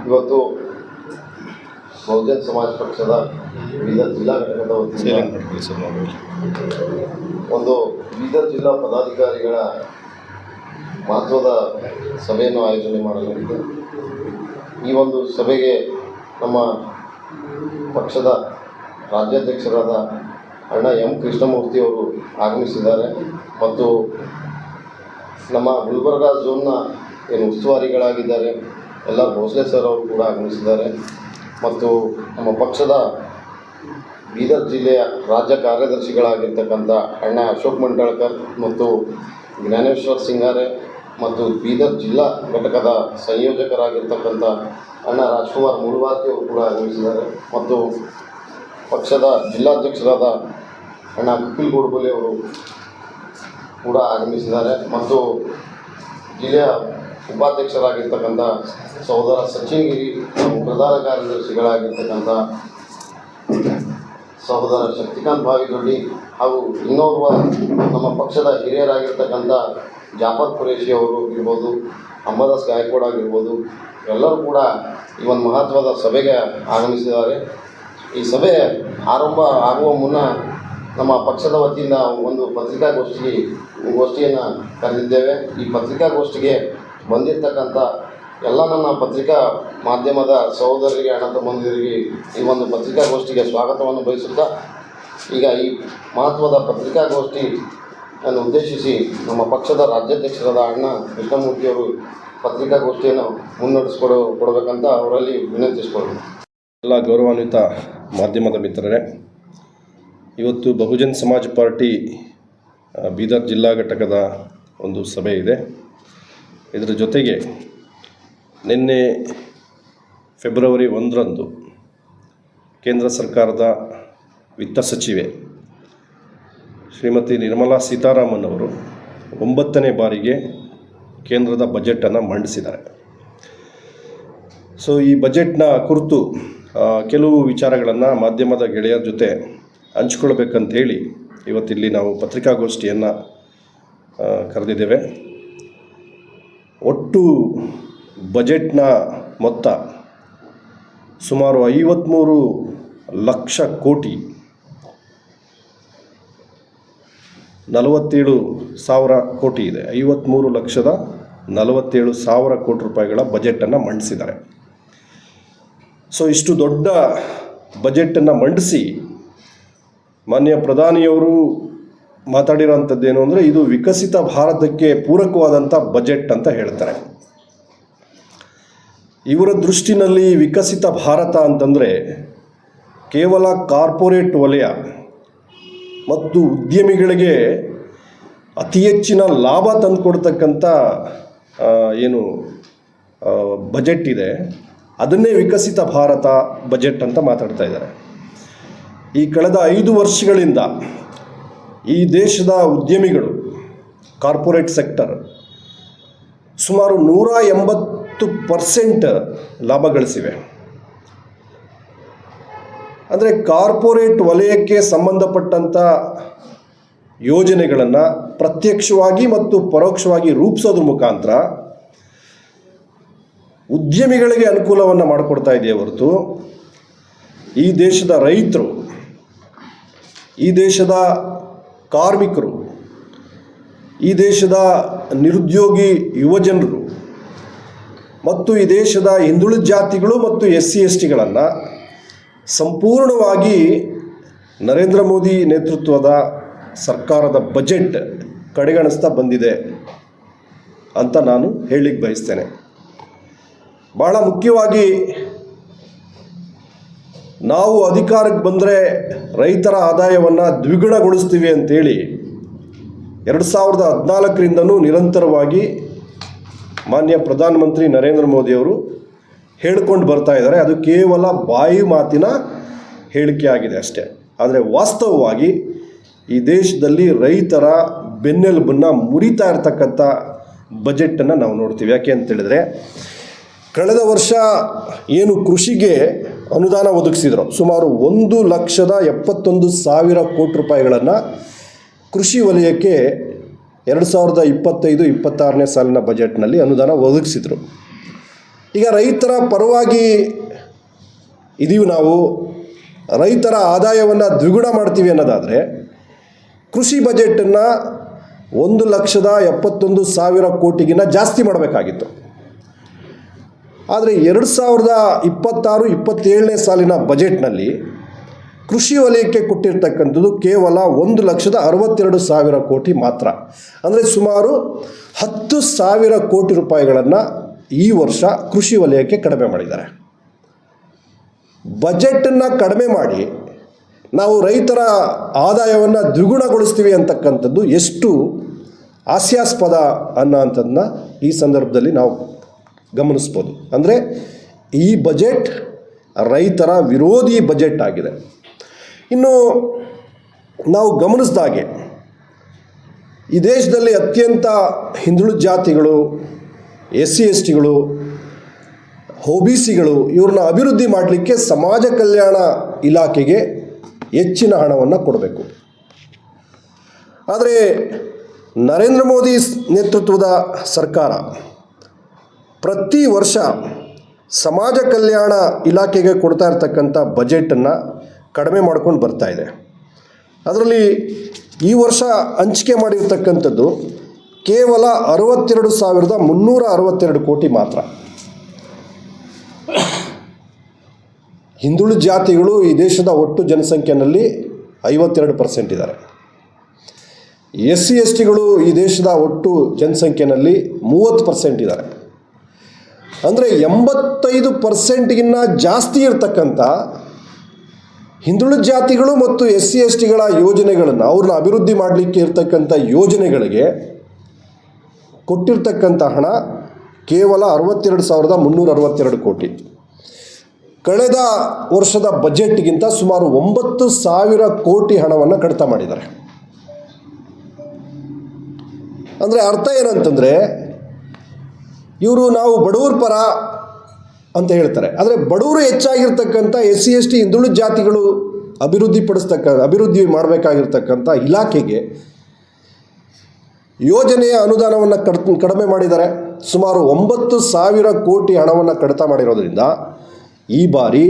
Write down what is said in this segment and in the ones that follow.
ಇವತ್ತು ಬಹುಜನ್ ಸಮಾಜ ಪಕ್ಷದ ಬೀದರ್ ಜಿಲ್ಲಾ ಘಟಕದ ವತಿಯಿಂದ ಒಂದು ಬೀದರ್ ಜಿಲ್ಲಾ ಪದಾಧಿಕಾರಿಗಳ ಮಹತ್ವದ ಸಭೆಯನ್ನು ಆಯೋಜನೆ ಮಾಡಲಾಗಿದೆ. ಈ ಒಂದು ಸಭೆಗೆ ನಮ್ಮ ಪಕ್ಷದ ರಾಜ್ಯಾಧ್ಯಕ್ಷರಾದ ಅಣ್ಣ ಎಂ ಕೃಷ್ಣಮೂರ್ತಿಯವರು ಆಗಮಿಸಿದ್ದಾರೆ ಮತ್ತು ನಮ್ಮ ಗುಲ್ಬರ್ಗ ಝೋನ್ನ ಏನು ಉಸ್ತುವಾರಿಗಳಾಗಿದ್ದಾರೆ ಎಲ್ಲ ಭೋಸ್ಲೆ ಸರ್ ಅವರು ಕೂಡ ಆಗಮಿಸಿದ್ದಾರೆ ಮತ್ತು ನಮ್ಮ ಪಕ್ಷದ ಬೀದರ್ ಜಿಲ್ಲೆಯ ರಾಜ್ಯ ಕಾರ್ಯದರ್ಶಿಗಳಾಗಿರ್ತಕ್ಕಂಥ ಅಣ್ಣ ಅಶೋಕ್ ಮಂಡಳ್ಕರ್ ಮತ್ತು ಜ್ಞಾನೇಶ್ವರ್ ಸಿಂಗಾರೆ ಮತ್ತು ಬೀದರ್ ಜಿಲ್ಲಾ ಘಟಕದ ಸಂಯೋಜಕರಾಗಿರ್ತಕ್ಕಂಥ ಅಣ್ಣ ರಾಜ್ಕುಮಾರ್ ಮುಳುವಾತಿ ಅವರು ಕೂಡ ಆಗಮಿಸಿದ್ದಾರೆ ಮತ್ತು ಪಕ್ಷದ ಜಿಲ್ಲಾಧ್ಯಕ್ಷರಾದ ಅಣ್ಣ ಕಪಿಲ್ ಗೋಡ್ಬೋಲೆ ಅವರು ಕೂಡ ಆಗಮಿಸಿದ್ದಾರೆ ಮತ್ತು ಜಿಲ್ಲೆಯ ಉಪಾಧ್ಯಕ್ಷರಾಗಿರ್ತಕ್ಕಂಥ ಸಹೋದರ ಸಚಿನ್ ಗಿರಿ, ಪ್ರಧಾನ ಕಾರ್ಯದರ್ಶಿಗಳಾಗಿರ್ತಕ್ಕಂಥ ಸಹೋದರ ಶಕ್ತಿಕಾಂತ್ ಭಾವಿದೊಡ್ಡಿ ಹಾಗೂ ಇನ್ನೋರ್ವ ನಮ್ಮ ಪಕ್ಷದ ಹಿರಿಯರಾಗಿರ್ತಕ್ಕಂಥ ಜಾಫರ್ ಖುರೇಶಿ ಅವರು ಇರ್ಬೋದು, ಅಂಬಾದಾಸ್ ಗಾಯಕ್ವಾಡ್ ಆಗಿರ್ಬೋದು, ಎಲ್ಲರೂ ಕೂಡ ಈ ಒಂದು ಮಹತ್ವದ ಸಭೆಗೆ ಆಗಮಿಸಿದ್ದಾರೆ. ಈ ಸಭೆ ಆರಂಭ ಆಗುವ ಮುನ್ನ ನಮ್ಮ ಪಕ್ಷದ ವತಿಯಿಂದ ಒಂದು ಪತ್ರಿಕಾಗೋಷ್ಠಿಯನ್ನು ಕರೆದಿದ್ದೇವೆ. ಈ ಪತ್ರಿಕಾಗೋಷ್ಠಿಗೆ ಬಂದಿರತಕ್ಕಂಥ ಎಲ್ಲ ನನ್ನ ಪತ್ರಿಕಾ ಮಾಧ್ಯಮದ ಸಹೋದರರಿಗೆ, ಅಣ್ಣ ತಮ್ಮಂದಿರಿಗೆ ಈ ಒಂದು ಪತ್ರಿಕಾಗೋಷ್ಠಿಗೆ ಸ್ವಾಗತವನ್ನು ಬಯಸುತ್ತಾ, ಈಗ ಈ ಮಹತ್ವದ ಪತ್ರಿಕಾಗೋಷ್ಠಿಯನ್ನು ಉದ್ದೇಶಿಸಿ ನಮ್ಮ ಪಕ್ಷದ ರಾಜ್ಯಾಧ್ಯಕ್ಷರಾದ ಅಣ್ಣ ಕೃಷ್ಣಮೂರ್ತಿಯವರು ಪತ್ರಿಕಾಗೋಷ್ಠಿಯನ್ನು ಕೊಡಬೇಕಂತ ಅವರಲ್ಲಿ ವಿನಂತಿಸಿಕೊಳ್ಳಿ. ಎಲ್ಲ ಗೌರವಾನ್ವಿತ ಮಾಧ್ಯಮದ ಮಿತ್ರರೇ, ಇವತ್ತು ಬಹುಜನ್ ಸಮಾಜ್ ಪಾರ್ಟಿ ಬೀದರ್ ಜಿಲ್ಲಾ ಘಟಕದ ಒಂದು ಸಭೆ ಇದೆ. ಇದರ ಜೊತೆಗೆ ನಿನ್ನೆ ಫೆಬ್ರವರಿ 1ರಂದು ಕೇಂದ್ರ ಸರ್ಕಾರದ ವಿತ್ತ ಸಚಿವೆ ಶ್ರೀಮತಿ ನಿರ್ಮಲಾ ಸೀತಾರಾಮನ್ ಅವರು 9ನೇ ಬಾರಿಗೆ ಕೇಂದ್ರದ ಬಜೆಟನ್ನು ಮಂಡಿಸಿದ್ದಾರೆ. ಸೊ ಈ ಬಜೆಟ್ನ ಕುರಿತು ಕೆಲವು ವಿಚಾರಗಳನ್ನು ಮಾಧ್ಯಮದ ಗೆಳೆಯರ ಜೊತೆ ಹಂಚ್ಕೊಳ್ಬೇಕಂತ ಹೇಳಿ ಇವತ್ತಿಲ್ಲಿ ನಾವು ಪತ್ರಿಕಾಗೋಷ್ಠಿಯನ್ನು ಕರೆದಿದ್ದೇವೆ. ಒಟ್ಟು ಬಜೆಟ್ನ ಮೊತ್ತ ಸುಮಾರು 53 ಲಕ್ಷ ಕೋಟಿ 47,000 ಕೋಟಿ ಇದೆ. 53,47,000 ಕೋಟಿ ರೂಪಾಯಿಗಳ ಬಜೆಟನ್ನು ಮಂಡಿಸಿದ್ದಾರೆ. ಸೊ ಇಷ್ಟು ದೊಡ್ಡ ಬಜೆಟನ್ನು ಮಂಡಿಸಿ ಮಾನ್ಯ ಪ್ರಧಾನಿಯವರು ಮಾತಾಡಿರೋಂಥದ್ದೇನು ಅಂದರೆ, ಇದು ವಿಕಸಿತ ಭಾರತಕ್ಕೆ ಪೂರಕವಾದಂಥ ಬಜೆಟ್ ಅಂತ ಹೇಳ್ತಾರೆ. ಇವರ ದೃಷ್ಟಿನಲ್ಲಿ ವಿಕಸಿತ ಭಾರತ ಅಂತಂದರೆ ಕೇವಲ ಕಾರ್ಪೊರೇಟ್ ವಲಯ ಮತ್ತು ಉದ್ಯಮಿಗಳಿಗೆ ಅತಿ ಹೆಚ್ಚಿನ ಲಾಭ ತಂದುಕೊಡ್ತಕ್ಕಂಥ ಏನು ಬಜೆಟ್ ಇದೆ, ಅದನ್ನೇ ವಿಕಸಿತ ಭಾರತ ಬಜೆಟ್ ಅಂತ ಮಾತಾಡ್ತಾ ಇದ್ದಾರೆ. ಈ ಕಳೆದ 5 ವರ್ಷಗಳಿಂದ ಈ ದೇಶದ ಉದ್ಯಮಿಗಳು, ಕಾರ್ಪೊರೇಟ್ ಸೆಕ್ಟರ್ ಸುಮಾರು 180% ಲಾಭ ಗಳಿಸಿವೆ. ಅಂದರೆ ಕಾರ್ಪೊರೇಟ್ ವಲಯಕ್ಕೆ ಸಂಬಂಧಪಟ್ಟಂಥ ಯೋಜನೆಗಳನ್ನು ಪ್ರತ್ಯಕ್ಷವಾಗಿ ಮತ್ತು ಪರೋಕ್ಷವಾಗಿ ರೂಪಿಸೋದ್ರ ಮುಖಾಂತರ ಉದ್ಯಮಿಗಳಿಗೆ ಅನುಕೂಲವನ್ನು ಮಾಡಿಕೊಡ್ತಾ ಇದೆಯೇ ಹೊರತು ಈ ದೇಶದ ರೈತರು, ಈ ದೇಶದ ಕಾರ್ಮಿಕರು, ಈ ದೇಶದ ನಿರುದ್ಯೋಗಿ ಯುವಜನರು ಮತ್ತು ಈ ದೇಶದ ಹಿಂದುಳಿದ ಜಾತಿಗಳು ಮತ್ತು SC/STಗಳನ್ನು ಸಂಪೂರ್ಣವಾಗಿ ನರೇಂದ್ರ ಮೋದಿ ನೇತೃತ್ವದ ಸರ್ಕಾರದ ಬಜೆಟ್ ಕಡೆಗಣಿಸ್ತಾ ಬಂದಿದೆ ಅಂತ ನಾನು ಹೇಳಲಿಕ್ಕೆ ಬಯಸ್ತೇನೆ. ಭಾಳ ಮುಖ್ಯವಾಗಿ ನಾವು ಅಧಿಕಾರಕ್ಕೆ ಬಂದರೆ ರೈತರ ಆದಾಯವನ್ನು ದ್ವಿಗುಣಗೊಳಿಸ್ತೀವಿ ಅಂತೇಳಿ 2014ರಿಂದನೂ ನಿರಂತರವಾಗಿ ಮಾನ್ಯ ಪ್ರಧಾನಮಂತ್ರಿ ನರೇಂದ್ರ ಮೋದಿಯವರು ಹೇಳ್ಕೊಂಡು ಬರ್ತಾ ಇದ್ದಾರೆ. ಅದು ಕೇವಲ ಬಾಯಿ ಮಾತಿನ ಹೇಳಿಕೆ ಆಗಿದೆ ಅಷ್ಟೇ. ಆದರೆ ವಾಸ್ತವವಾಗಿ ಈ ದೇಶದಲ್ಲಿ ರೈತರ ಬೆನ್ನೆಲುಬನ್ನು ಮುರಿತಾ ಇರತಕ್ಕಂಥ ಬಜೆಟನ್ನು ನಾವು ನೋಡ್ತೀವಿ. ಯಾಕೆ ಅಂತೇಳಿದರೆ, ಕಳೆದ ವರ್ಷ ಏನು ಕೃಷಿಗೆ ಅನುದಾನ ಒದಗಿಸಿದ್ರು, ಸುಮಾರು 1,71,000 ಕೋಟಿ ರೂಪಾಯಿಗಳನ್ನು ಕೃಷಿ ವಲಯಕ್ಕೆ 2025-26ನೇ ಸಾಲಿನ ಬಜೆಟ್ನಲ್ಲಿ ಅನುದಾನ ಒದಗಿಸಿದರು. ಈಗ ರೈತರ ಪರವಾಗಿ ಇದೀವಿ ನಾವು, ರೈತರ ಆದಾಯವನ್ನು ದ್ವಿಗುಣ ಮಾಡ್ತೀವಿ ಅನ್ನೋದಾದರೆ ಕೃಷಿ ಬಜೆಟನ್ನು 1,71,000 ಕೋಟಿಗಿನ್ನ ಜಾಸ್ತಿ ಮಾಡಬೇಕಾಗಿತ್ತು. ಆದರೆ 2026-27ನೇ ಸಾಲಿನ ಬಜೆಟ್ನಲ್ಲಿ ಕೃಷಿ ವಲಯಕ್ಕೆ ಕೊಟ್ಟಿರ್ತಕ್ಕಂಥದ್ದು ಕೇವಲ 1,62,000 ಕೋಟಿ ಮಾತ್ರ. ಅಂದರೆ ಸುಮಾರು 10,000 ಕೋಟಿ ರೂಪಾಯಿಗಳನ್ನು ಈ ವರ್ಷ ಕೃಷಿ ವಲಯಕ್ಕೆ ಕಡಿಮೆ ಮಾಡಿದ್ದಾರೆ. ಬಜೆಟನ್ನು ಕಡಿಮೆ ಮಾಡಿ ನಾವು ರೈತರ ಆದಾಯವನ್ನು ದ್ವಿಗುಣಗೊಳಿಸ್ತೀವಿ ಅಂತಕ್ಕಂಥದ್ದು ಎಷ್ಟು ಹಾಸ್ಯಾಸ್ಪದ ಅನ್ನೋಂಥದ್ದನ್ನ ಈ ಸಂದರ್ಭದಲ್ಲಿ ನಾವು ಗಮನಿಸ್ಬೋದು. ಅಂದರೆ ಈ ಬಜೆಟ್ ರೈತರ ವಿರೋಧಿ ಬಜೆಟ್ ಆಗಿದೆ. ಇನ್ನು ನಾವು ಗಮನಿಸಿದಾಗೆ ಈ ದೇಶದಲ್ಲಿ ಅತ್ಯಂತ ಹಿಂದುಳಿದ ಜಾತಿಗಳು, SC STಗಳು, OBCಗಳು ಇವ್ರನ್ನ ಅಭಿವೃದ್ಧಿ ಮಾಡಲಿಕ್ಕೆ ಸಮಾಜ ಕಲ್ಯಾಣ ಇಲಾಖೆಗೆ ಹೆಚ್ಚಿನ ಹಣವನ್ನು ಕೊಡಬೇಕು. ಆದರೆ ನರೇಂದ್ರ ಮೋದಿ ನೇತೃತ್ವದ ಸರ್ಕಾರ ಪ್ರತಿ ವರ್ಷ ಸಮಾಜ ಕಲ್ಯಾಣ ಇಲಾಖೆಗೆ ಕೊಡ್ತಾ ಇರ್ತಕ್ಕಂಥ ಬಜೆಟನ್ನು ಕಡಿಮೆ ಮಾಡ್ಕೊಂಡು ಬರ್ತಾ ಇದೆ. ಅದರಲ್ಲಿ ಈ ವರ್ಷ ಹಂಚಿಕೆ ಮಾಡಿರ್ತಕ್ಕಂಥದ್ದು ಕೇವಲ 62,362 ಕೋಟಿ ಮಾತ್ರ. ಹಿಂದುಳಿದ ಜಾತಿಗಳು ಈ ದೇಶದ ಒಟ್ಟು ಜನಸಂಖ್ಯೆಯಲ್ಲಿ 52% ಇದ್ದಾರೆ. SC STಗಳು ಈ ದೇಶದ ಒಟ್ಟು ಜನಸಂಖ್ಯೆಯಲ್ಲಿ 30% ಇದ್ದಾರೆ. ಅಂದರೆ 85%ಗಿನ್ನ ಜಾಸ್ತಿ ಇರತಕ್ಕಂಥ ಹಿಂದುಳಿದ ಜಾತಿಗಳು ಮತ್ತು SC STಗಳ ಯೋಜನೆಗಳನ್ನು, ಅವ್ರನ್ನ ಅಭಿವೃದ್ಧಿ ಮಾಡಲಿಕ್ಕೆ ಇರ್ತಕ್ಕಂಥ ಯೋಜನೆಗಳಿಗೆ ಕೊಟ್ಟಿರ್ತಕ್ಕಂಥ ಹಣ ಕೇವಲ 62,362 ಕೋಟಿ. ಕಳೆದ ವರ್ಷದ ಬಜೆಟ್ಗಿಂತ ಸುಮಾರು 9,000 ಕೋಟಿ ಹಣವನ್ನು ಕಡಿತ ಮಾಡಿದ್ದಾರೆ. ಅಂದರೆ ಅರ್ಥ ಏನಂತಂದರೆ ಇವರು ನಾವು ಬಡವರ ಪರ ಅಂತ ಹೇಳ್ತಾರೆ. ಆದರೆ ಬಡವರು ಹೆಚ್ಚಾಗಿರ್ತಕ್ಕಂಥ SC ST ಹಿಂದುಳಿದ ಜಾತಿಗಳು ಅಭಿವೃದ್ಧಿ ಮಾಡಬೇಕಾಗಿರ್ತಕ್ಕಂಥ ಇಲಾಖೆಗೆ ಯೋಜನೆಯ ಅನುದಾನವನ್ನು ಕಡಿಮೆ ಮಾಡಿದ್ದಾರೆ. ಸುಮಾರು 9,000 ಕೋಟಿ ಹಣವನ್ನು ಕಡಿತ ಮಾಡಿರೋದ್ರಿಂದ ಈ ಬಾರಿ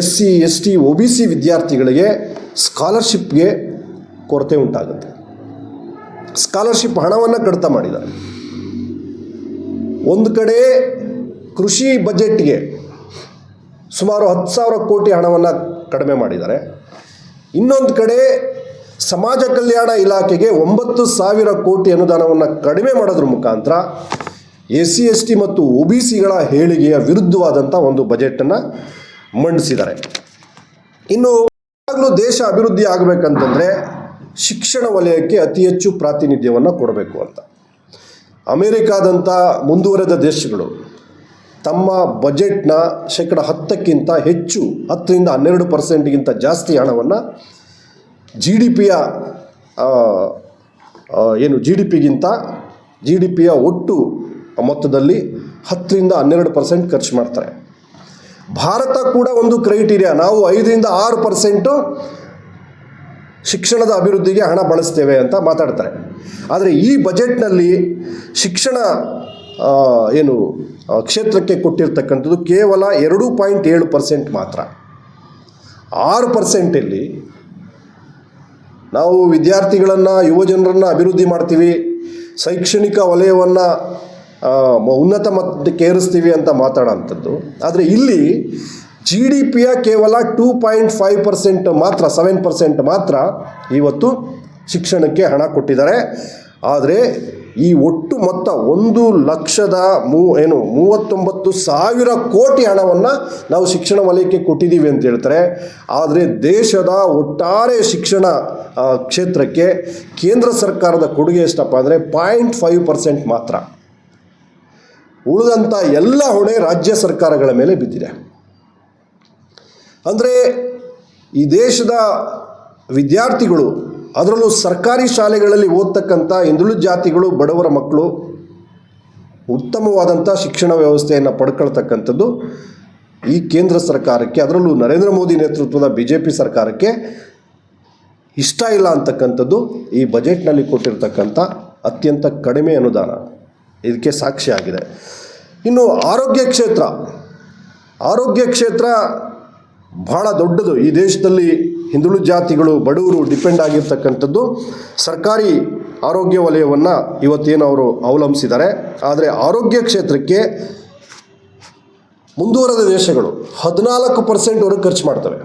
SC ST OBC ವಿದ್ಯಾರ್ಥಿಗಳಿಗೆ ಸ್ಕಾಲರ್ಶಿಪ್ಗೆ ಕೊರತೆ ಉಂಟಾಗುತ್ತೆ. ಸ್ಕಾಲರ್ಶಿಪ್ ಹಣವನ್ನು ಕಡಿತ ಮಾಡಿದ್ದಾರೆ. ಒಂದು ಕಡೆ ಕೃಷಿ ಬಜೆಟ್ಗೆ ಸುಮಾರು 10,000 ಕೋಟಿ ಹಣವನ್ನು ಕಡಿಮೆ ಮಾಡಿದ್ದಾರೆ. ಇನ್ನೊಂದು ಕಡೆ ಸಮಾಜ ಕಲ್ಯಾಣ ಇಲಾಖೆಗೆ 9,000 ಕೋಟಿ ಅನುದಾನವನ್ನು ಕಡಿಮೆ ಮಾಡೋದ್ರ ಮುಖಾಂತರ SC ST ಮತ್ತು OBCಗಳ ಹೇಳಿಕೆಯ ವಿರುದ್ಧವಾದಂಥ ಒಂದು ಬಜೆಟನ್ನು ಮಂಡಿಸಿದ್ದಾರೆ. ಇನ್ನು ಯಾವಾಗಲೂ ದೇಶ ಅಭಿವೃದ್ಧಿ ಆಗಬೇಕಂತಂದರೆ ಶಿಕ್ಷಣ ವಲಯಕ್ಕೆ ಅತಿ ಹೆಚ್ಚು ಪ್ರಾತಿನಿಧ್ಯವನ್ನು ಕೊಡಬೇಕು ಅಂತ ಅಮೇರಿಕಾದಂಥ ಮುಂದುವರೆದ ದೇಶಗಳು ತಮ್ಮ ಬಜೆಟ್ನ 10%ಕ್ಕಿಂತ ಹೆಚ್ಚು, 10-12%ಗಿಂತ ಜಾಸ್ತಿ ಹಣವನ್ನು GDPಯ GDPಯ ಒಟ್ಟು ಮೊತ್ತದಲ್ಲಿ 10-12% ಖರ್ಚು ಮಾಡ್ತಾರೆ. ಭಾರತ ಕೂಡ ಒಂದು ಕ್ರೈಟೀರಿಯಾ, ನಾವು 5-6% ಶಿಕ್ಷಣದ ಅಭಿವೃದ್ಧಿಗೆ ಹಣ ಬಳಸ್ತೇವೆ ಅಂತ ಮಾತಾಡ್ತಾರೆ. ಆದರೆ ಈ ಬಜೆಟ್ನಲ್ಲಿ ಶಿಕ್ಷಣ ಕ್ಷೇತ್ರಕ್ಕೆ ಕೊಟ್ಟಿರ್ತಕ್ಕಂಥದ್ದು ಕೇವಲ 2.7% ಮಾತ್ರ. 6%ಲ್ಲಿ ನಾವು ವಿದ್ಯಾರ್ಥಿಗಳನ್ನು, ಯುವಜನರನ್ನು ಅಭಿವೃದ್ಧಿ ಮಾಡ್ತೀವಿ, ಶೈಕ್ಷಣಿಕ ವಲಯವನ್ನು ಉನ್ನತ ಮಟ್ಟಕ್ಕೆ ಏರಿಸ್ತೀವಿ ಅಂತ ಮಾತಾಡೋಂಥದ್ದು. ಆದರೆ ಇಲ್ಲಿ GDPಯ ಕೇವಲ 2.5% ಮಾತ್ರ, 7% ಮಾತ್ರ ಇವತ್ತು ಶಿಕ್ಷಣಕ್ಕೆ ಹಣ ಕೊಟ್ಟಿದ್ದಾರೆ. ಆದರೆ ಈ ಒಟ್ಟು ಮೊತ್ತ 1,39,000 ಕೋಟಿ ಹಣವನ್ನು ನಾವು ಶಿಕ್ಷಣ ವಲಯಕ್ಕೆ ಕೊಟ್ಟಿದ್ದೀವಿ ಅಂತ ಹೇಳ್ತಾರೆ. ಆದರೆ ದೇಶದ ಒಟ್ಟಾರೆ ಶಿಕ್ಷಣ ಕ್ಷೇತ್ರಕ್ಕೆ ಕೇಂದ್ರ ಸರ್ಕಾರದ ಕೊಡುಗೆ ಎಷ್ಟಪ್ಪ ಅಂದರೆ 0.5% ಮಾತ್ರ. ಉಳಿದಂಥ ಎಲ್ಲ ಹೊಣೆ ರಾಜ್ಯ ಸರ್ಕಾರಗಳ ಮೇಲೆ ಬಿದ್ದಿದೆ. ಅಂದರೆ ಈ ದೇಶದ ವಿದ್ಯಾರ್ಥಿಗಳು, ಅದರಲ್ಲೂ ಸರ್ಕಾರಿ ಶಾಲೆಗಳಲ್ಲಿ ಓದ್ತಕ್ಕಂಥ ಹಿಂದುಳಿದ ಜಾತಿಗಳು, ಬಡವರ ಮಕ್ಕಳು ಉತ್ತಮವಾದಂಥ ಶಿಕ್ಷಣ ವ್ಯವಸ್ಥೆಯನ್ನು ಪಡ್ಕೊಳ್ತಕ್ಕಂಥದ್ದು ಈ ಕೇಂದ್ರ ಸರ್ಕಾರಕ್ಕೆ, ಅದರಲ್ಲೂ ನರೇಂದ್ರ ಮೋದಿ ನೇತೃತ್ವದ BJP ಸರ್ಕಾರಕ್ಕೆ ಇಷ್ಟ ಇಲ್ಲ ಅಂತಕ್ಕಂಥದ್ದು ಈ ಬಜೆಟ್ನಲ್ಲಿ ಕೊಟ್ಟಿರ್ತಕ್ಕಂಥ ಅತ್ಯಂತ ಕಡಿಮೆ ಅನುದಾನ ಇದಕ್ಕೆ ಸಾಕ್ಷಿಯಾಗಿದೆ. ಇನ್ನು ಆರೋಗ್ಯ ಕ್ಷೇತ್ರ ಬಹಳ ದೊಡ್ಡದು. ಈ ದೇಶದಲ್ಲಿ ಹಿಂದುಳಿದ ಜಾತಿಗಳು, ಬಡವರು ಡಿಪೆಂಡ್ ಆಗಿರ್ತಕ್ಕಂಥದ್ದು ಸರ್ಕಾರಿ ಆರೋಗ್ಯ ವಲಯವನ್ನು ಇವತ್ತೇನು ಅವರು ಅವಲಂಬಿಸಿದ್ದಾರೆ. ಆದರೆ ಆರೋಗ್ಯ ಕ್ಷೇತ್ರಕ್ಕೆ ಮುಂದುವರೆದ ದೇಶಗಳು 14% ಖರ್ಚು ಮಾಡ್ತವೆ.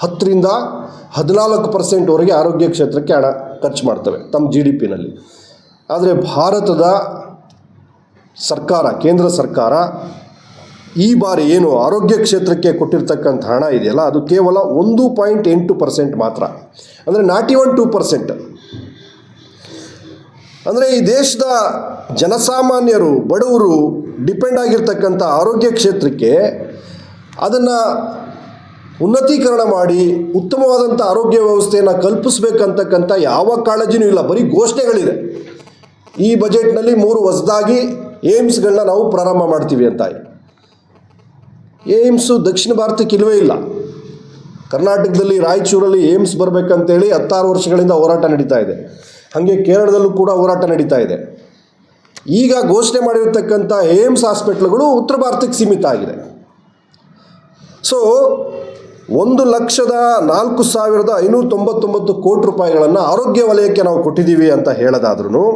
10-14% ಆರೋಗ್ಯ ಕ್ಷೇತ್ರಕ್ಕೆ ಹಣ ಖರ್ಚು ಮಾಡ್ತವೆ ತಮ್ಮ GDPನಲ್ಲಿ. ಆದರೆ ಭಾರತದ ಸರ್ಕಾರ, ಕೇಂದ್ರ ಸರ್ಕಾರ ಈ ಬಾರಿ ಏನು ಆರೋಗ್ಯ ಕ್ಷೇತ್ರಕ್ಕೆ ಕೊಟ್ಟಿರ್ತಕ್ಕಂಥ ಹಣ ಇದೆಯಲ್ಲ, ಅದು ಕೇವಲ 1.8% ಮಾತ್ರ. ಅಂದರೆ ನಾಟ್ ಇವನ್ 2%. ಅಂದರೆ ಈ ದೇಶದ ಜನಸಾಮಾನ್ಯರು, ಬಡವರು ಡಿಪೆಂಡ್ ಆಗಿರ್ತಕ್ಕಂಥ ಆರೋಗ್ಯ ಕ್ಷೇತ್ರಕ್ಕೆ ಅದನ್ನು ಉನ್ನತೀಕರಣ ಮಾಡಿ ಉತ್ತಮವಾದಂಥ ಆರೋಗ್ಯ ವ್ಯವಸ್ಥೆಯನ್ನು ಕಲ್ಪಿಸ್ಬೇಕಂತಕ್ಕಂಥ ಯಾವ ಕಾಳಜಿನೂ ಇಲ್ಲ. ಬರೀ ಘೋಷಣೆಗಳಿದೆ. ಈ ಬಜೆಟ್ನಲ್ಲಿ 3 ಹೊಸದಾಗಿ ಏಮ್ಸ್ಗಳನ್ನ ನಾವು ಪ್ರಾರಂಭ ಮಾಡ್ತೀವಿ ಅಂತ. ಏಮ್ಸು ದಕ್ಷಿಣ ಭಾರತಕ್ಕೆ ಇಲ್ಲವೇ ಇಲ್ಲ. ಕರ್ನಾಟಕದಲ್ಲಿ ರಾಯಚೂರಲ್ಲಿ ಏಮ್ಸ್ ಬರಬೇಕಂತೇಳಿ 16 ವರ್ಷಗಳಿಂದ ಹೋರಾಟ ನಡೀತಾ ಇದೆ. ಹಾಗೆ ಕೇರಳದಲ್ಲೂ ಕೂಡ ಹೋರಾಟ ನಡೀತಾ ಇದೆ. ಈಗ ಘೋಷಣೆ ಮಾಡಿರ್ತಕ್ಕಂಥ ಏಮ್ಸ್ ಹಾಸ್ಪಿಟ್ಲ್ಗಳು ಉತ್ತರ ಭಾರತಕ್ಕೆ ಸೀಮಿತ ಆಗಿದೆ. ಸೊ 1,04,599 ಕೋಟಿ ರೂಪಾಯಿಗಳನ್ನು ಆರೋಗ್ಯ ವಲಯಕ್ಕೆ ನಾವು ಕೊಟ್ಟಿದ್ದೀವಿ ಅಂತ ಹೇಳೋದಾದ್ರೂ,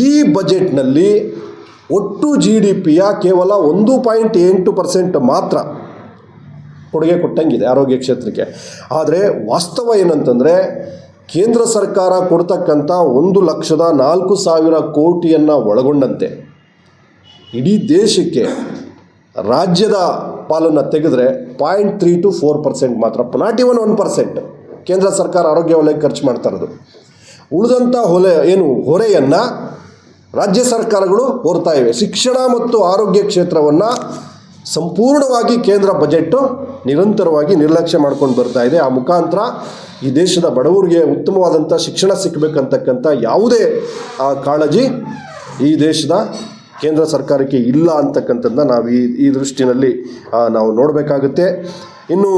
ಈ ಬಜೆಟ್ನಲ್ಲಿ ಒಟ್ಟು GDPಯ ಕೇವಲ 1.8% ಮಾತ್ರ ಕೊಡುಗೆ ಕೊಟ್ಟಂಗಿದೆ ಆರೋಗ್ಯ ಕ್ಷೇತ್ರಕ್ಕೆ. ಆದರೆ ವಾಸ್ತವ ಏನಂತಂದರೆ, ಕೇಂದ್ರ ಸರ್ಕಾರ ಕೊಡ್ತಕ್ಕಂಥ 1,04,000 ಕೋಟಿಯನ್ನು ಒಳಗೊಂಡಂತೆ ಇಡೀ ದೇಶಕ್ಕೆ ರಾಜ್ಯದ ಪಾಲನ್ನು ತೆಗೆದರೆ 0.3 to 4% ಮಾತ್ರ, ನಾಟ್ ಇವನ್ 1% ಕೇಂದ್ರ ಸರ್ಕಾರ ಆರೋಗ್ಯ ವಲಯಕ್ಕೆ ಖರ್ಚು ಮಾಡ್ತಾ ಇರೋದು. ಉಳಿದಂಥ ಹೊರೆಯನ್ನು ರಾಜ್ಯ ಸರ್ಕಾರಗಳು ಹೊರ್ತಾ ಇವೆ. ಶಿಕ್ಷಣ ಮತ್ತು ಆರೋಗ್ಯ ಕ್ಷೇತ್ರವನ್ನು ಸಂಪೂರ್ಣವಾಗಿ ಕೇಂದ್ರ ಬಜೆಟ್ಟು ನಿರಂತರವಾಗಿ ನಿರ್ಲಕ್ಷ್ಯ ಮಾಡ್ಕೊಂಡು ಬರ್ತಾ ಇದೆ. ಆ ಮುಖಾಂತರ ಈ ದೇಶದ ಬಡವರಿಗೆ ಉತ್ತಮವಾದಂಥ ಶಿಕ್ಷಣ ಸಿಕ್ಕಬೇಕಂತಕ್ಕಂಥ ಯಾವುದೇ ಕಾಳಜಿ ಈ ದೇಶದ ಕೇಂದ್ರ ಸರ್ಕಾರಕ್ಕೆ ಇಲ್ಲ ಅಂತಕ್ಕಂಥದ್ದನ್ನ ನಾವು ಈ ದೃಷ್ಟಿನಲ್ಲಿ ನಾವು ನೋಡಬೇಕಾಗುತ್ತೆ. ಇನ್ನು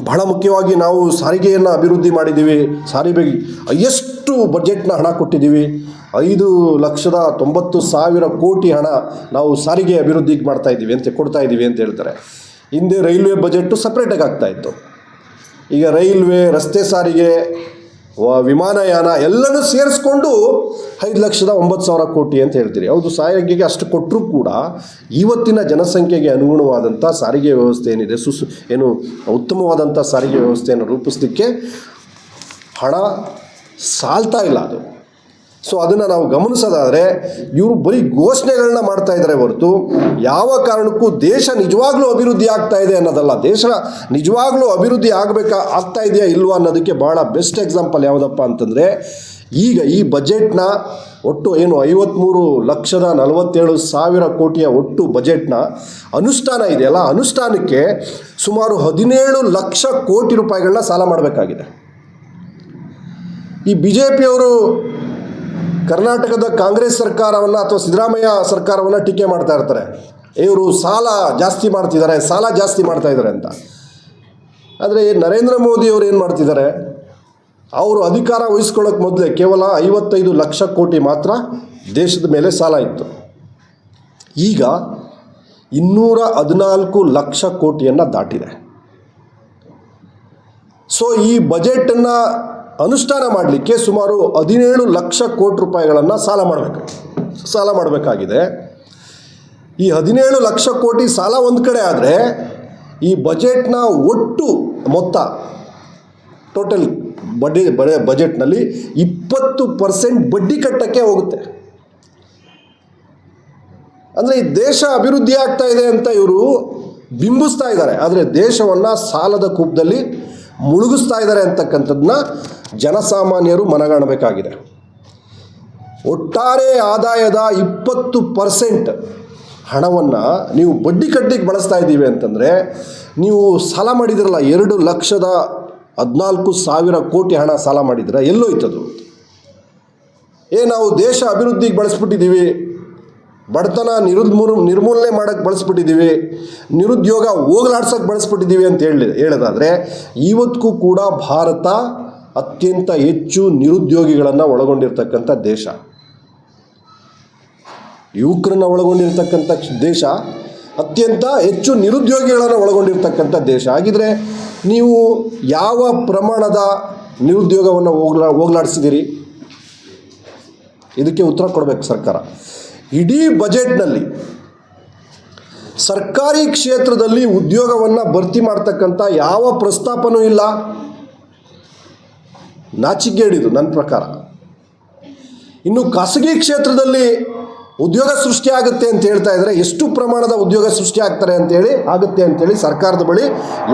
ಬಹಳ ಮುಖ್ಯವಾಗಿ ನಾವು ಸಾರಿಗೆಯನ್ನು ಅಭಿವೃದ್ಧಿ ಮಾಡಿದ್ದೀವಿ. ಸಾರಿಗೆ ಎಷ್ಟು ಬಜೆಟ್ನ ಹಣ ಕೊಟ್ಟಿದ್ದೀವಿ, 5,90,000 ಕೋಟಿ ಹಣ ನಾವು ಸಾರಿಗೆ ಅಭಿವೃದ್ಧಿಗೆ ಕೊಡ್ತಾ ಇದ್ದೀವಿ ಅಂತ ಹೇಳ್ತಾರೆ. ಹಿಂದೆ ರೈಲ್ವೆ ಬಜೆಟ್ಟು ಸಪ್ರೇಟಾಗಿ ಆಗ್ತಾಯಿತ್ತು. ಈಗ ರೈಲ್ವೆ, ರಸ್ತೆ ಸಾರಿಗೆ, ವಿಮಾನಯಾನ ಎಲ್ಲನೂ ಸೇರಿಸ್ಕೊಂಡು 5,09,000 ಕೋಟಿ ಅಂತ ಹೇಳ್ತೀರಿ. ಹೌದು, ಸಾರಿಗೆಗೆ ಅಷ್ಟು ಕೊಟ್ಟರೂ ಕೂಡ ಇವತ್ತಿನ ಜನಸಂಖ್ಯೆಗೆ ಅನುಗುಣವಾದಂಥ ಸಾರಿಗೆ ವ್ಯವಸ್ಥೆ ಏನಿದೆ, ಉತ್ತಮವಾದಂಥ ಸಾರಿಗೆ ವ್ಯವಸ್ಥೆಯನ್ನು ರೂಪಿಸಲಿಕ್ಕೆ ಹಣ ಸಾಲ್ತಾ ಇಲ್ಲ ಅದು. ಸೊ ಅದನ್ನು ನಾವು ಗಮನಿಸೋದಾದರೆ ಇವರು ಬರೀ ಘೋಷಣೆಗಳನ್ನ ಮಾಡ್ತಾ ಇದ್ದಾರೆ ಹೊರತು ಯಾವ ಕಾರಣಕ್ಕೂ ದೇಶ ನಿಜವಾಗ್ಲೂ ಅಭಿವೃದ್ಧಿ ಆಗ್ತಾ ಇದೆ ಅನ್ನೋದಲ್ಲ. ದೇಶ ನಿಜವಾಗ್ಲೂ ಅಭಿವೃದ್ಧಿ ಆಗ್ತಾ ಇದೆಯಾ ಇಲ್ವಾ ಅನ್ನೋದಕ್ಕೆ ಭಾಳ ಬೆಸ್ಟ್ ಎಕ್ಸಾಂಪಲ್ ಯಾವುದಪ್ಪ ಅಂತಂದರೆ, ಈಗ ಈ ಬಜೆಟ್ನ ಒಟ್ಟು 53,47,000 ಕೋಟಿಯ ಒಟ್ಟು ಬಜೆಟ್ನ ಅನುಷ್ಠಾನ ಇದೆಯಲ್ಲ, ಅನುಷ್ಠಾನಕ್ಕೆ ಸುಮಾರು 17 ಲಕ್ಷ ಕೋಟಿ ರೂಪಾಯಿಗಳನ್ನ ಸಾಲ ಮಾಡಬೇಕಾಗಿದೆ. ಈ BJPಯವರು ಕರ್ನಾಟಕದ ಕಾಂಗ್ರೆಸ್ ಸರ್ಕಾರವನ್ನು ಅಥವಾ ಸಿದ್ದರಾಮಯ್ಯ ಸರ್ಕಾರವನ್ನು ಟೀಕೆ ಮಾಡ್ತಾ ಇರ್ತಾರೆ. ಇವರು ಸಾಲ ಜಾಸ್ತಿ ಮಾಡ್ತಾ ಇದ್ದಾರೆ ಅಂತ. ಆದರೆ ನರೇಂದ್ರ ಮೋದಿಯವರು ಏನು ಮಾಡ್ತಿದ್ದಾರೆ, ಅವರು ಅಧಿಕಾರ ವಹಿಸ್ಕೊಳ್ಳೋಕೆ ಮೊದಲೇ ಕೇವಲ 55 ಲಕ್ಷ ಕೋಟಿ ಮಾತ್ರ ದೇಶದ ಮೇಲೆ ಸಾಲ ಇತ್ತು. ಈಗ 214 ಲಕ್ಷ ಕೋಟಿಯನ್ನು ದಾಟಿದೆ. ಸೊ ಈ ಬಜೆಟನ್ನು ಅನುಷ್ಠಾನ ಮಾಡಲಿಕ್ಕೆ ಸುಮಾರು 17 ಲಕ್ಷ ಕೋಟಿ ರೂಪಾಯಿಗಳನ್ನು ಸಾಲ ಮಾಡಬೇಕಾಗಿದೆ. ಈ 17 ಲಕ್ಷ ಕೋಟಿ ಸಾಲ ಒಂದು ಕಡೆ ಆದರೆ, ಈ ಬಜೆಟ್ನ ಒಟ್ಟು ಮೊತ್ತ ಟೋಟಲ್ ಬಜೆಟ್ನಲ್ಲಿ 20% ಬಡ್ಡಿ ಕಟ್ಟಕ್ಕೆ ಹೋಗುತ್ತೆ. ಅಂದರೆ ಈ ದೇಶ ಅಭಿವೃದ್ಧಿ ಆಗ್ತಾ ಇದೆ ಅಂತ ಇವರು ಬಿಂಬಿಸ್ತಾ ಇದ್ದಾರೆ, ಆದರೆ ದೇಶವನ್ನು ಸಾಲದ ಕೂಪದಲ್ಲಿ ಮುಳುಗಿಸ್ತಾ ಇದ್ದಾರೆ ಅಂತಕ್ಕಂಥದ್ದನ್ನ ಜನಸಾಮಾನ್ಯರು ಮನಗಾಣಬೇಕಾಗಿದೆ. ಒಟ್ಟಾರೆ ಆದಾಯದ 20% ಹಣವನ್ನು ನೀವು ಬಡ್ಡಿ ಕಟ್ಟಲಿಕ್ಕೆ ಬಳಸ್ತಾ ಇದ್ದೀವಿ ಅಂತಂದರೆ, ನೀವು ಸಾಲ ಮಾಡಿದ್ರಲ್ಲ 2,14,000 ಕೋಟಿ ಹಣ ಸಾಲ ಮಾಡಿದ್ರೆ ಎಲ್ಲೋಯ್ತದು? ನಾವು ದೇಶ ಅಭಿವೃದ್ಧಿಗೆ ಬಳಸ್ಬಿಟ್ಟಿದ್ದೀವಿ, ಬಡತನ ನಿರ್ಮೂಲನೆ ಮಾಡೋಕ್ಕೆ ಬಳಸ್ಬಿಟ್ಟಿದ್ದೀವಿ, ನಿರುದ್ಯೋಗ ಹೋಗಲಾಡ್ಸೋಕ್ಕೆ ಬಳಸ್ಬಿಟ್ಟಿದ್ದೀವಿ ಅಂತ ಹೇಳೋದಾದರೆ, ಇವತ್ತಿಗೂ ಕೂಡ ಭಾರತ ಅತ್ಯಂತ ಹೆಚ್ಚು ನಿರುದ್ಯೋಗಿಗಳನ್ನು ಒಳಗೊಂಡಿರ್ತಕ್ಕಂಥ ದೇಶ. ಯುವಕರನ್ನ ಒಳಗೊಂಡಿರ್ತಕ್ಕಂಥ ದೇಶ, ಅತ್ಯಂತ ಹೆಚ್ಚು ನಿರುದ್ಯೋಗಿಗಳನ್ನು ಒಳಗೊಂಡಿರ್ತಕ್ಕಂಥ ದೇಶ. ಹಾಗಿದ್ರೆ ನೀವು ಯಾವ ಪ್ರಮಾಣದ ನಿರುದ್ಯೋಗವನ್ನು ಹೋಗಲಾಡಿಸಿದ್ದೀರಿ? ಇದಕ್ಕೆ ಉತ್ತರ ಕೊಡಬೇಕು ಸರ್ಕಾರ. ಇಡೀ ಬಜೆಟ್ನಲ್ಲಿ ಸರ್ಕಾರಿ ಕ್ಷೇತ್ರದಲ್ಲಿ ಉದ್ಯೋಗವನ್ನು ಭರ್ತಿ ಮಾಡ್ತಕ್ಕಂಥ ಯಾವ ಪ್ರಸ್ತಾಪನೂ ಇಲ್ಲ. ನಾಚಿಕೆಗೇಡಿದು ನನ್ನ ಪ್ರಕಾರ. ಇನ್ನು ಖಾಸಗಿ ಕ್ಷೇತ್ರದಲ್ಲಿ ಉದ್ಯೋಗ ಸೃಷ್ಟಿ ಆಗುತ್ತೆ ಅಂತ ಹೇಳ್ತಾ ಇದ್ದಾರೆ. ಎಷ್ಟು ಪ್ರಮಾಣದ ಉದ್ಯೋಗ ಸೃಷ್ಟಿ ಆಗುತ್ತೆ ಅಂತೇಳಿ ಸರ್ಕಾರದ ಬಳಿ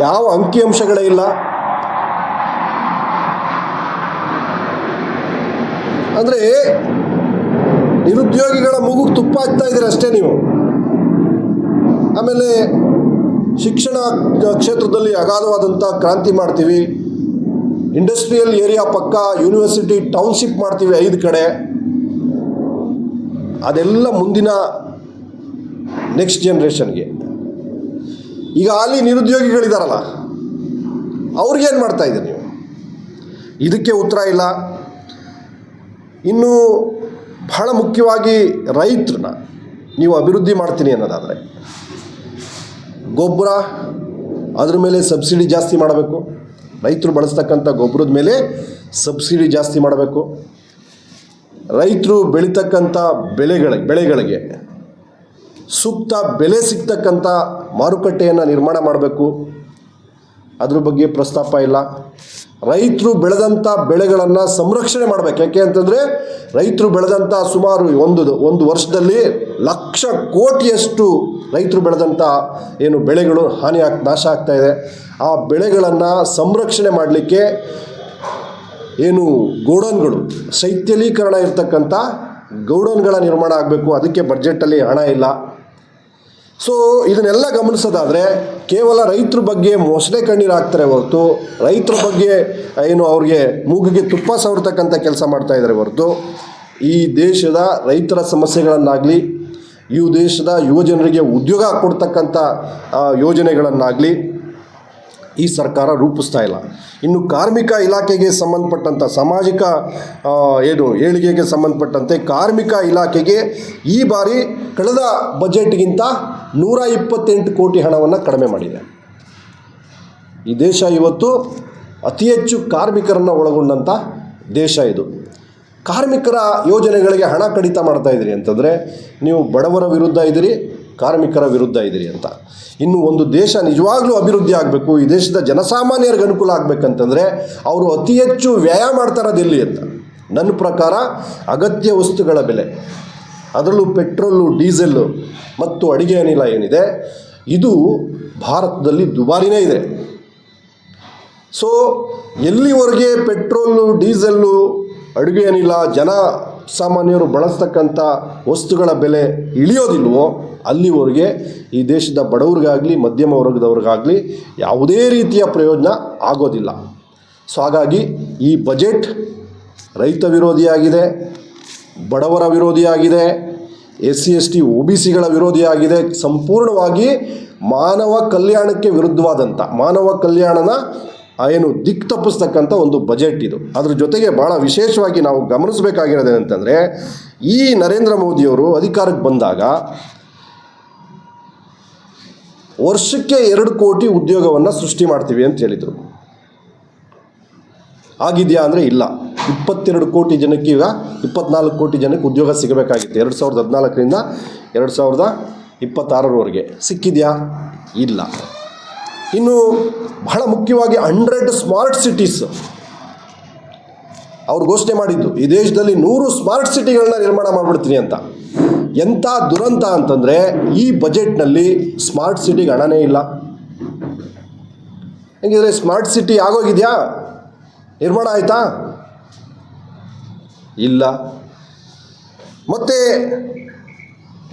ಯಾವ ಅಂಕಿಅಂಶಗಳೇ ಇಲ್ಲ. ಅಂದರೆ ನಿರುದ್ಯೋಗಿಗಳ ಮೂಗುಗೆ ತುಪ್ಪ ಹಚ್ತಾ ಇದ್ದೀರ ಅಷ್ಟೇ ನೀವು. ಆಮೇಲೆ ಶಿಕ್ಷಣ ಕ್ಷೇತ್ರದಲ್ಲಿ ಅಗಾಧವಾದಂಥ ಕ್ರಾಂತಿ ಮಾಡ್ತೀವಿ, ಇಂಡಸ್ಟ್ರಿಯಲ್ ಏರಿಯಾ ಪಕ್ಕ ಯೂನಿವರ್ಸಿಟಿ ಟೌನ್ಶಿಪ್ ಮಾಡ್ತೀವಿ 5 ಕಡೆ. ಅದೆಲ್ಲ ಮುಂದಿನ ನೆಕ್ಸ್ಟ್ ಜನ್ರೇಷನ್ಗೆ. ಈಗ ಅಲ್ಲಿ ನಿರುದ್ಯೋಗಿಗಳಿದಾರಲ್ಲ, ಅವ್ರಿಗೇನು ಮಾಡ್ತಾ ಇದ್ದೀರಿ ನೀವು? ಇದಕ್ಕೆ ಉತ್ತರ ಇಲ್ಲ. ಇನ್ನು ಬಹಳ ಮುಖ್ಯವಾಗಿ ರೈತರನ್ನ ನೀವು ಅಭಿವೃದ್ಧಿ ಮಾಡ್ತೀನಿ ಅನ್ನೋದಾದರೆ ಗೊಬ್ಬರ, ಅದ್ರ ಮೇಲೆ ಸಬ್ಸಿಡಿ ಜಾಸ್ತಿ ಮಾಡಬೇಕು. ರೈತರು ಬಳಸ್ತಕ್ಕಂಥ ಗೊಬ್ಬರದ ಮೇಲೆ ಸಬ್ಸಿಡಿ ಜಾಸ್ತಿ ಮಾಡಬೇಕು. ರೈತರು ಬೆಳೀತಕ್ಕಂಥ ಬೆಳೆಗಳಿಗೆ ಸೂಕ್ತ ಬೆಲೆ ಸಿಗ್ತಕ್ಕಂಥ ಮಾರುಕಟ್ಟೆಯನ್ನು ನಿರ್ಮಾಣ ಮಾಡಬೇಕು. ಅದ್ರ ಬಗ್ಗೆ ಪ್ರಸ್ತಾಪ ಇಲ್ಲ. ರೈತರು ಬೆಳೆದಂಥ ಬೆಳೆಗಳನ್ನು ಸಂರಕ್ಷಣೆ ಮಾಡಬೇಕು. ಯಾಕೆ ಅಂತಂದರೆ ರೈತರು ಬೆಳೆದಂಥ ಸುಮಾರು ಒಂದು ವರ್ಷದಲ್ಲಿ 1,00,000 ಕೋಟಿಯಷ್ಟು ರೈತರು ಬೆಳೆದಂಥ ಏನು ಬೆಳೆಗಳು ನಾಶ ಆಗ್ತಾ ಇದೆ. ಆ ಬೆಳೆಗಳನ್ನು ಸಂರಕ್ಷಣೆ ಮಾಡಲಿಕ್ಕೆ ಏನು ಗೋಡನ್ಗಳು, ಶೈಥಿಲೀಕರಣ ಇರ್ತಕ್ಕಂಥ ಗೋಡನ್ಗಳ ನಿರ್ಮಾಣ ಆಗಬೇಕು. ಅದಕ್ಕೆ ಬಡ್ಜೆಟಲ್ಲಿ ಹಣ ಇಲ್ಲ. ಸೊ ಇದನ್ನೆಲ್ಲ ಗಮನಿಸೋದಾದರೆ ಕೇವಲ ರೈತರ ಬಗ್ಗೆ ಮೊಸಳೆ ಕಣ್ಣೀರು ಹಾಕ್ತಾರೆ ಹೊರತು ರೈತರ ಬಗ್ಗೆ ಏನು ಅವ್ರಿಗೆ ಮೂಗಿಗೆ ತುಪ್ಪ ಸವರ್ತಕ್ಕಂಥ ಕೆಲಸ ಮಾಡ್ತಾ ಇದ್ದಾರೆ ಹೊರತು ಈ ದೇಶದ ರೈತರ ಸಮಸ್ಯೆಗಳನ್ನಾಗಲಿ, ಈ ದೇಶದ ಯುವಜನರಿಗೆ ಉದ್ಯೋಗ ಕೊಡ್ತಕ್ಕಂಥ ಯೋಜನೆಗಳನ್ನಾಗಲಿ ಈ ಸರ್ಕಾರ ರೂಪಿಸ್ತಾ ಇಲ್ಲ. ಇನ್ನು ಕಾರ್ಮಿಕ ಇಲಾಖೆಗೆ ಸಂಬಂಧಪಟ್ಟಂಥ ಸಾಮಾಜಿಕ ಏಳಿಗೆಗೆ ಸಂಬಂಧಪಟ್ಟಂತೆ ಕಾರ್ಮಿಕ ಇಲಾಖೆಗೆ ಈ ಬಾರಿ ಕಳೆದ ಬಜೆಟ್ಗಿಂತ 128 ಕೋಟಿ ಹಣವನ್ನು ಕಡಿಮೆ ಮಾಡಿದೆ. ಈ ದೇಶ ಇವತ್ತು ಅತಿ ಹೆಚ್ಚು ಕಾರ್ಮಿಕರನ್ನು ಒಳಗೊಂಡಂಥ ದೇಶ ಇದು. ಕಾರ್ಮಿಕರ ಯೋಜನೆಗಳಿಗೆ ಹಣ ಕಡಿತ ಮಾಡ್ತಾ ಇದ್ದೀರಿ ಅಂತಂದರೆ ನೀವು ಬಡವರ ವಿರುದ್ಧ ಇದ್ದೀರಿ, ಕಾರ್ಮಿಕರ ವಿರುದ್ಧ ಇದ್ದೀರಿ ಅಂತ. ಇನ್ನು ಒಂದು ದೇಶ ನಿಜವಾಗ್ಲೂ ಅಭಿವೃದ್ಧಿ ಆಗಬೇಕು, ಈ ದೇಶದ ಜನಸಾಮಾನ್ಯರಿಗೆ ಅನುಕೂಲ ಆಗಬೇಕಂತಂದರೆ ಅವರು ಅತಿ ಹೆಚ್ಚು ವ್ಯಯ ಮಾಡ್ತಾ ಇರೋದು ಎಲ್ಲಿ ಅಂತ ನನ್ನ ಪ್ರಕಾರ ಅಗತ್ಯ ವಸ್ತುಗಳ ಬೆಲೆ, ಅದರಲ್ಲೂ ಪೆಟ್ರೋಲು, ಡೀಸೆಲ್ಲು ಮತ್ತು ಅಡುಗೆ ಅನಿಲ ಏನಿದೆ ಇದು ಭಾರತದಲ್ಲಿ ದುಬಾರಿನೇ ಇದೆ. ಸೊ ಎಲ್ಲಿವರೆಗೆ ಪೆಟ್ರೋಲು, ಡೀಸೆಲ್ಲು, ಅಡುಗೆ ಅನಿಲ ಸಾಮಾನ್ಯರು ಬಳಸ್ತಕ್ಕಂಥ ವಸ್ತುಗಳ ಬೆಲೆ ಇಳಿಯೋದಿಲ್ವೋ ಅಲ್ಲಿವರೆಗೆ ಈ ದೇಶದ ಬಡವರಿಗಾಗಲಿ ಮಧ್ಯಮ ವರ್ಗದವ್ರಿಗಾಗಲಿ ಯಾವುದೇ ರೀತಿಯ ಪ್ರಯೋಜನ ಆಗೋದಿಲ್ಲ. ಸೊ ಹಾಗಾಗಿ ಈ ಬಜೆಟ್ ರೈತ ವಿರೋಧಿಯಾಗಿದೆ, ಬಡವರ ವಿರೋಧಿಯಾಗಿದೆ, SC/ST OBCಗಳ ವಿರೋಧಿಯಾಗಿದೆ. ಸಂಪೂರ್ಣವಾಗಿ ಮಾನವ ಕಲ್ಯಾಣಕ್ಕೆ ವಿರುದ್ಧವಾದಂಥ, ಮಾನವ ಕಲ್ಯಾಣನ ಏನು ದಿಕ್ಕು ತಪ್ಪಿಸ್ತಕ್ಕಂಥ ಒಂದು ಬಜೆಟ್ ಇದು. ಅದ್ರ ಜೊತೆಗೆ ಭಾಳ ವಿಶೇಷವಾಗಿ ನಾವು ಗಮನಿಸಬೇಕಾಗಿರೋದೇನಂತಂದರೆ ಈ ನರೇಂದ್ರ ಮೋದಿಯವರು ಅಧಿಕಾರಕ್ಕೆ ಬಂದಾಗ ವರ್ಷಕ್ಕೆ 2 ಕೋಟಿ ಉದ್ಯೋಗವನ್ನು ಸೃಷ್ಟಿ ಮಾಡ್ತೀವಿ ಅಂತ ಹೇಳಿದರು. ಆಗಿದೆಯಾ ಅಂದರೆ ಇಲ್ಲ. 22 ಕೋಟಿ ಜನಕ್ಕೆ ಈಗ 24 ಕೋಟಿ ಜನಕ್ಕೆ ಉದ್ಯೋಗ ಸಿಗಬೇಕಾಗಿತ್ತು 2014ರಿಂದ 2026ರವರೆಗೆ. ಸಿಕ್ಕಿದೆಯಾ? ಇಲ್ಲ. ಇನ್ನು ಬಹಳ ಮುಖ್ಯವಾಗಿ 100 ಸ್ಮಾರ್ಟ್ ಸಿಟೀಸ್ ಅವ್ರು ಘೋಷಣೆ ಮಾಡಿದ್ದು, ಈ ದೇಶದಲ್ಲಿ 100 ಸ್ಮಾರ್ಟ್ ಸಿಟಿಗಳನ್ನ ನಿರ್ಮಾಣ ಮಾಡಿಬಿಡ್ತೀನಿ ಅಂತ. ಎಂಥ ದುರಂತ ಅಂತಂದರೆ ಈ ಬಜೆಟ್ನಲ್ಲಿ ಸ್ಮಾರ್ಟ್ ಸಿಟಿಗೆ ಹಣನೇ ಇಲ್ಲ. ಹೆಂಗಿದ್ರೆ ಸ್ಮಾರ್ಟ್ ಸಿಟಿ ಆಗೋಗಿದೆಯಾ? ನಿರ್ಮಾಣ ಆಯಿತಾ? ಇಲ್ಲ. ಮತ್ತು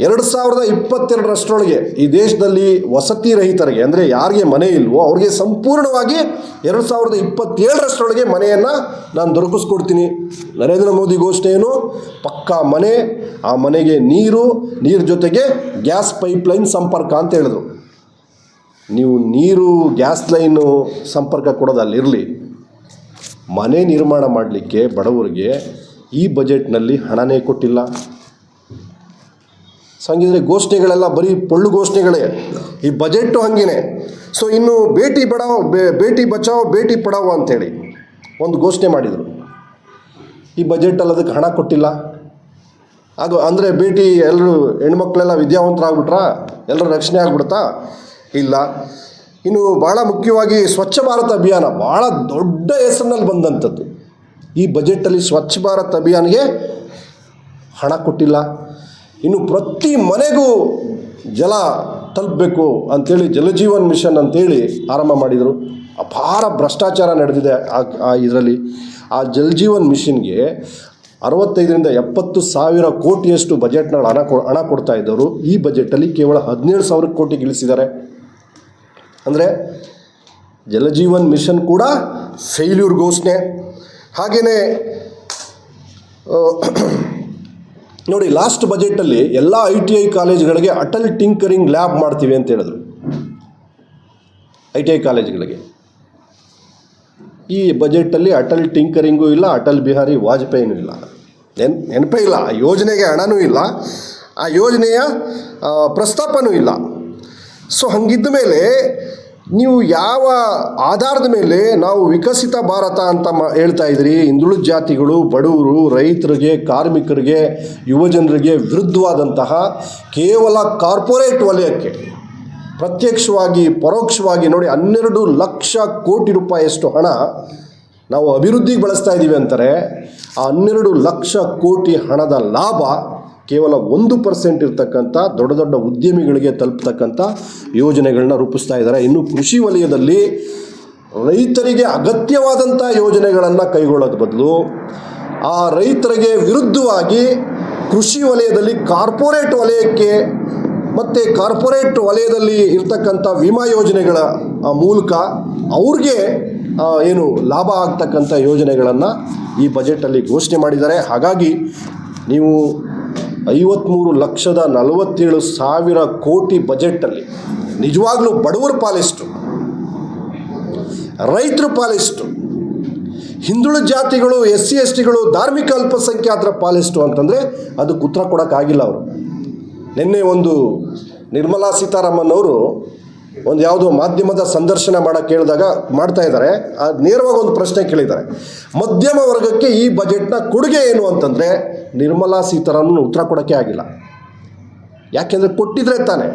2022ರಷ್ಟರೊಳಗೆ ಈ ದೇಶದಲ್ಲಿ ವಸತಿ ರಹಿತರಿಗೆ, ಅಂದರೆ ಯಾರಿಗೆ ಮನೆ ಇಲ್ವೋ ಅವ್ರಿಗೆ ಸಂಪೂರ್ಣವಾಗಿ 2027ರಷ್ಟರೊಳಗೆ ಮನೆಯನ್ನು ನಾನು ದೊರಕಿಸ್ಕೊಡ್ತೀನಿ. ನರೇಂದ್ರ ಮೋದಿ ಘೋಷಣೆ ಏನು? ಪಕ್ಕಾ ಮನೆ, ಆ ಮನೆಗೆ ನೀರು ಜೊತೆಗೆ ಗ್ಯಾಸ್ ಪೈಪ್ಲೈನ್ ಸಂಪರ್ಕ ಅಂತ ಹೇಳಿದ್ರು. ನೀವು ನೀರು, ಗ್ಯಾಸ್ ಲೈನು ಸಂಪರ್ಕ ಕೊಡೋದು ಅಲ್ಲಿರಲಿ, ಮನೆ ನಿರ್ಮಾಣ ಮಾಡಲಿಕ್ಕೆ ಬಡವರಿಗೆ ಈ ಬಜೆಟ್ನಲ್ಲಿ ಹಣನೇ ಕೊಟ್ಟಿಲ್ಲ. ಸೊ ಹಂಗಿದ್ರೆ ಘೋಷಣೆಗಳೆಲ್ಲ ಬರೀ ಪೊಳ್ಳು ಘೋಷಣೆಗಳೇ. ಈ ಬಜೆಟ್ಟು ಹಾಗೇನೆ. ಸೊ ಇನ್ನು ಬೇಟಿ ಬಚಾವ್ ಬೇಟಿ ಪಡಾವೋ ಅಂಥೇಳಿ ಒಂದು ಘೋಷಣೆ ಮಾಡಿದರು. ಈ ಬಜೆಟಲ್ಲಿ ಅದಕ್ಕೆ ಹಣ ಕೊಟ್ಟಿಲ್ಲ. ಅದು ಅಂದರೆ ಎಲ್ಲರೂ ಹೆಣ್ಮಕ್ಳೆಲ್ಲ ವಿದ್ಯಾವಂತರಾಗ್ಬಿಟ್ರಾ, ಎಲ್ಲರೂ ರಕ್ಷಣೆ ಆಗ್ಬಿಡ್ತಾ? ಇಲ್ಲ. ಇನ್ನು ಭಾಳ ಮುಖ್ಯವಾಗಿ ಸ್ವಚ್ಛ ಭಾರತ್ ಅಭಿಯಾನ ಭಾಳ ದೊಡ್ಡ ಹೆಸರಿನಲ್ಲಿ ಬಂದಂಥದ್ದು. ಈ ಬಜೆಟಲ್ಲಿ ಸ್ವಚ್ಛ ಭಾರತ್ ಅಭಿಯಾನ್ಗೆ ಹಣ ಕೊಟ್ಟಿಲ್ಲ. ಇನ್ನು ಪ್ರತಿ ಮನೆಗೂ ಜಲ ತಲುಪಬೇಕು ಅಂಥೇಳಿ ಜಲಜೀವನ್ ಮಿಷನ್ ಅಂತೇಳಿ ಆರಂಭ ಮಾಡಿದರು. ಅಪಾರ ಭ್ರಷ್ಟಾಚಾರ ನಡೆದಿದೆ ಇದರಲ್ಲಿ. ಆ ಜಲಜೀವನ್ ಮಿಷನ್ಗೆ 65ರಿಂದ 70 ಸಾವಿರ ಕೋಟಿಯಷ್ಟು ಬಜೆಟ್ನಲ್ಲಿ ಹಣ ಕೊಡ್ತಾ ಇದ್ದವರು ಈ ಬಜೆಟಲ್ಲಿ ಕೇವಲ 17,000 ಕೋಟಿಗೆ ಇಳಿಸಿದ್ದಾರೆ. ಅಂದರೆ ಜಲಜೀವನ್ ಮಿಷನ್ ಕೂಡ ಫೇಲ್ಯೂರ್ ಘೋಷಣೆ. ಹಾಗೆಯೇ ನೋಡಿ, ಲಾಸ್ಟ್ ಬಜೆಟಲ್ಲಿ ಎಲ್ಲ ITI ಕಾಲೇಜುಗಳಿಗೆ ಅಟಲ್ ಟಿಂಕರಿಂಗ್ ಲ್ಯಾಬ್ ಮಾಡ್ತೀವಿ ಅಂತ ಹೇಳಿದ್ರು. ITI ಕಾಲೇಜುಗಳಿಗೆ ಈ ಬಜೆಟಲ್ಲಿ ಅಟಲ್ ಟಿಂಕರಿಂಗೂ ಇಲ್ಲ, ಅಟಲ್ ಬಿಹಾರಿ ವಾಜಪೇಯಿನೂ ಇಲ್ಲ. ನೆನಪೇ ಇಲ್ಲ. ಆ ಯೋಜನೆಗೆ ಹಣನೂ ಇಲ್ಲ, ಆ ಯೋಜನೆಯ ಪ್ರಸ್ತಾಪನೂ ಇಲ್ಲ. ಸೊ ಹಂಗಿದ್ದ ಮೇಲೆ ನೀವು ಯಾವ ಆಧಾರದ ಮೇಲೆ ನಾವು ವಿಕಸಿತ ಭಾರತ ಅಂತ ಹೇಳ್ತಾ ಇದ್ರಿ? ಹಿಂದುಳಿದ ಜಾತಿಗಳು, ಬಡವರು, ರೈತರಿಗೆ, ಕಾರ್ಮಿಕರಿಗೆ, ಯುವಜನರಿಗೆ ವಿರುದ್ಧವಾದಂತಹ ಕೇವಲ ಕಾರ್ಪೊರೇಟ್ ವಲಯಕ್ಕೆ ಪ್ರತ್ಯಕ್ಷವಾಗಿ ಪರೋಕ್ಷವಾಗಿ ನೋಡಿ 12 ಲಕ್ಷ ಕೋಟಿ ರೂಪಾಯಿಯಷ್ಟು ಹಣ ನಾವು ಅಭಿವೃದ್ಧಿಗೆ ಬಳಸ್ತಾ ಇದ್ದೀವಿ ಅಂತಾರೆ. ಆ 12 ಲಕ್ಷ ಕೋಟಿ ಹಣದ ಲಾಭ ಕೇವಲ 1% ಇರ್ತಕ್ಕಂಥ ದೊಡ್ಡ ದೊಡ್ಡ ಉದ್ಯಮಿಗಳಿಗೆ ತಲುಪ್ತಕ್ಕಂಥ ಯೋಜನೆಗಳನ್ನ ರೂಪಿಸ್ತಾ ಇದ್ದಾರೆ. ಇನ್ನು ಕೃಷಿ ವಲಯದಲ್ಲಿ ರೈತರಿಗೆ ಅಗತ್ಯವಾದಂಥ ಯೋಜನೆಗಳನ್ನು ಕೈಗೊಳ್ಳೋದು ಬದಲು ಆ ರೈತರಿಗೆ ವಿರುದ್ಧವಾಗಿ ಕೃಷಿ ವಲಯದಲ್ಲಿ ಕಾರ್ಪೊರೇಟ್ ವಲಯಕ್ಕೆ ಮತ್ತು ಕಾರ್ಪೊರೇಟ್ ವಲಯದಲ್ಲಿ ಇರ್ತಕ್ಕಂಥ ವಿಮಾ ಯೋಜನೆಗಳ ಮೂಲಕ ಅವ್ರಿಗೆ ಏನು ಲಾಭ ಆಗ್ತಕ್ಕಂಥ ಯೋಜನೆಗಳನ್ನು ಈ ಬಜೆಟಲ್ಲಿ ಘೋಷಣೆ ಮಾಡಿದ್ದಾರೆ. ಹಾಗಾಗಿ ನೀವು 53,47,000 ಕೋಟಿ ಬಜೆಟಲ್ಲಿ ನಿಜವಾಗ್ಲೂ ಬಡವರ ಪಾಲಿಷ್ಟು, ರೈತರ ಪಾಲಿಷ್ಟು, ಹಿಂದುಳಿದ ಜಾತಿಗಳು, SC STಗಳು, ಧಾರ್ಮಿಕ ಅಲ್ಪಸಂಖ್ಯಾತರ ಪಾಲಿಷ್ಟು ಅಂತಂದರೆ ಅದಕ್ಕೆ ಉತ್ತರ ಕೊಡೋಕ್ಕಾಗಿಲ್ಲ ಅವರು. ನಿನ್ನೆ ಒಂದು ನಿರ್ಮಲಾ ಸೀತಾರಾಮನ್ ಅವರು ಒಂದು ಯಾವುದೋ ಮಾಧ್ಯಮದ ಸಂದರ್ಶನ ಮಾಡ್ತಾ ಇದ್ದಾರೆ. ನೇರವಾಗಿ ಒಂದು ಪ್ರಶ್ನೆ ಕೇಳಿದ್ದಾರೆ, ಮಧ್ಯಮ ವರ್ಗಕ್ಕೆ ಈ ಬಜೆಟ್ನ ಕೊಡುಗೆ ಏನು ಅಂತಂದರೆ ನಿರ್ಮಲಾ ಸೀತಾರಾಮನ್ ಉತ್ತರ ಕೊಡೋಕ್ಕೆ ಆಗಿಲ್ಲ. ಯಾಕೆಂದರೆ ಕೊಟ್ಟಿದ್ರೆ ತಾನೆ.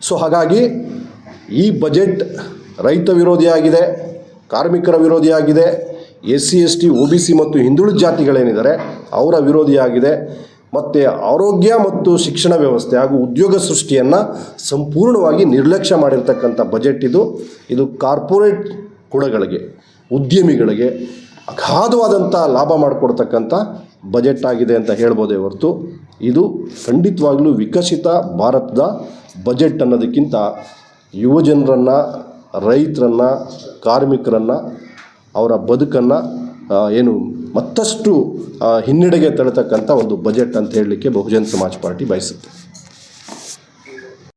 ಸೊ ಹಾಗಾಗಿ ಈ ಬಜೆಟ್ ರೈತ ವಿರೋಧಿಯಾಗಿದೆ, ಕಾರ್ಮಿಕರ ವಿರೋಧಿಯಾಗಿದೆ, SC ST OBC ಮತ್ತು ಹಿಂದುಳಿದ ಜಾತಿಗಳೇನಿದ್ದಾರೆ ಅವರ ವಿರೋಧಿಯಾಗಿದೆ. ಮತ್ತು ಆರೋಗ್ಯ ಮತ್ತು ಶಿಕ್ಷಣ ವ್ಯವಸ್ಥೆ ಹಾಗೂ ಉದ್ಯೋಗ ಸೃಷ್ಟಿಯನ್ನು ಸಂಪೂರ್ಣವಾಗಿ ನಿರ್ಲಕ್ಷ್ಯ ಮಾಡಿರ್ತಕ್ಕಂಥ ಬಜೆಟ್ ಇದು ಕಾರ್ಪೊರೇಟ್ ಕುಳಗಳಿಗೆ, ಉದ್ಯಮಿಗಳಿಗೆ ಅಗಾಧವಾದಂಥ ಲಾಭ ಮಾಡಿಕೊಡ್ತಕ್ಕಂಥ ಬಜೆಟ್ ಆಗಿದೆ ಅಂತ ಹೇಳ್ಬೋದೇ ಹೊರತು ಇದು ಖಂಡಿತವಾಗ್ಲೂ ವಿಕಸಿತ ಭಾರತದ ಬಜೆಟ್ ಅನ್ನೋದಕ್ಕಿಂತ ಯುವಜನರನ್ನು, ರೈತರನ್ನು, ಕಾರ್ಮಿಕರನ್ನು, ಅವರ ಬದುಕನ್ನು ಮತ್ತಷ್ಟು ಹಿನ್ನಡೆಗೆ ತಳ್ಳತಕ್ಕಂಥ ಒಂದು ಬಜೆಟ್ ಅಂತ ಹೇಳಲಿಕ್ಕೆ ಬಹುಜನ್ ಸಮಾಜ್ ಪಾರ್ಟಿ ಬಯಸುತ್ತೆ.